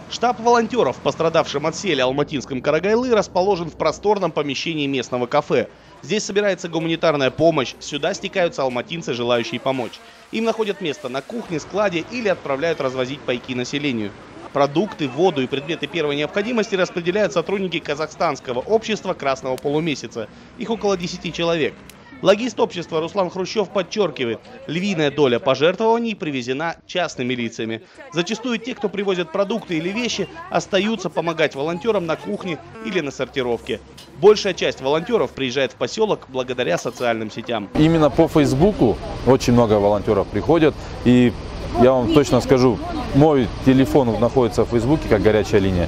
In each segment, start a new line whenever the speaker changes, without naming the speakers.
Штаб волонтеров, пострадавшим от селя Алматинском Карагайлы, расположен в просторном помещении местного кафе. Здесь собирается гуманитарная помощь, сюда стекаются алматинцы, желающие помочь. Им находят место на кухне, складе или отправляют развозить пайки населению. Продукты, воду и предметы первой необходимости распределяют сотрудники казахстанского общества Красного полумесяца. Их около 10 человек. Логист общества Руслан Хрущев подчеркивает, львиная доля пожертвований привезена частными лицами. Зачастую те, кто привозят продукты или вещи, остаются помогать волонтерам на кухне или на сортировке. Большая часть волонтеров приезжает в поселок благодаря социальным сетям.
Именно по Фейсбуку очень много волонтеров приходят. И я вам точно скажу, мой телефон находится в Фейсбуке как горячая линия.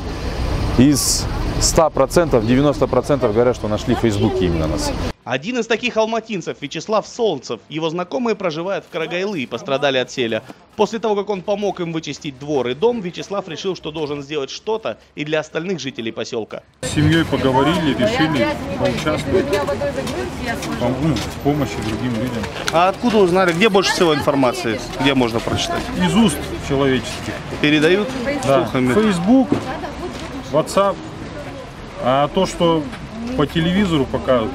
Из 100%, 90% говорят, что нашли в Фейсбуке именно нас.
Один из таких алматинцев, Вячеслав Солнцев, его знакомые проживают в Карагайлы и пострадали от селя. После того, как он помог им вычистить двор и дом, Вячеслав решил, что должен сделать что-то и для остальных жителей поселка.
С семьей поговорили, решили поучаствовать в помощи другим людям.
А откуда узнали, где больше всего информации, где можно прочитать?
Из уст человеческих.
Передают
Да.
слухами?
Facebook, WhatsApp. А то, что по телевизору показывают,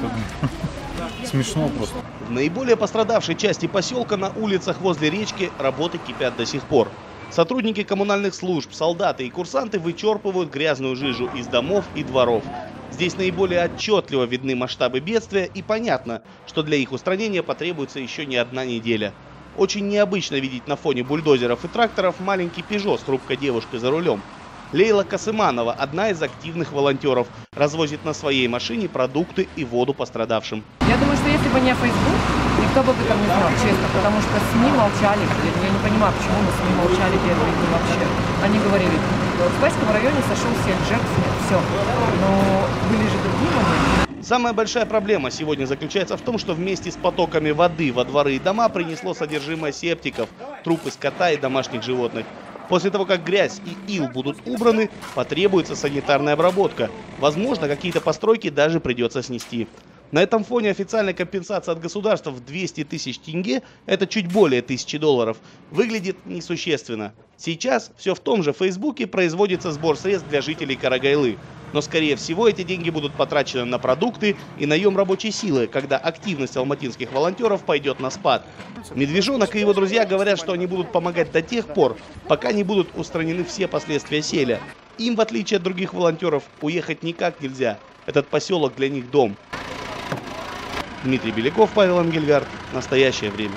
смешно просто.
В наиболее пострадавшей части поселка на улицах возле речки работы кипят до сих пор. Сотрудники коммунальных служб, солдаты и курсанты вычерпывают грязную жижу из домов и дворов. Здесь наиболее отчетливо видны масштабы бедствия и понятно, что для их устранения потребуется еще не одна неделя. Очень необычно видеть на фоне бульдозеров и тракторов маленький Пежо с хрупкой девушкой за рулем. Лейла Касыманова, одна из активных волонтеров, развозит на своей машине продукты и воду пострадавшим.
Я думаю, что если бы не Facebook, никто бы об этом не знал, честно, потому что СМИ молчали. Я не понимаю, почему мы СМИ молчали первые дни вообще. Они говорили, в Спасском районе сошел всех жертв, все. Но были же другие моменты.
Самая большая проблема сегодня заключается в том, что вместе с потоками воды во дворы и дома принесло содержимое септиков, трупы скота и домашних животных. После того, как грязь и ил будут убраны, потребуется санитарная обработка. Возможно, какие-то постройки даже придется снести. На этом фоне официальная компенсация от государства в 200 тысяч тенге, это чуть более $1000, выглядит несущественно. Сейчас все в том же Фейсбуке производится сбор средств для жителей Карагайлы. Но, скорее всего, эти деньги будут потрачены на продукты и наем рабочей силы, когда активность алматинских волонтеров пойдет на спад. Медвежонок и его друзья говорят, что они будут помогать до тех пор, пока не будут устранены все последствия селя. Им, в отличие от других волонтеров, уехать никак нельзя. Этот поселок для них дом. Дмитрий Беляков, Павел Ангельгард. Настоящее время.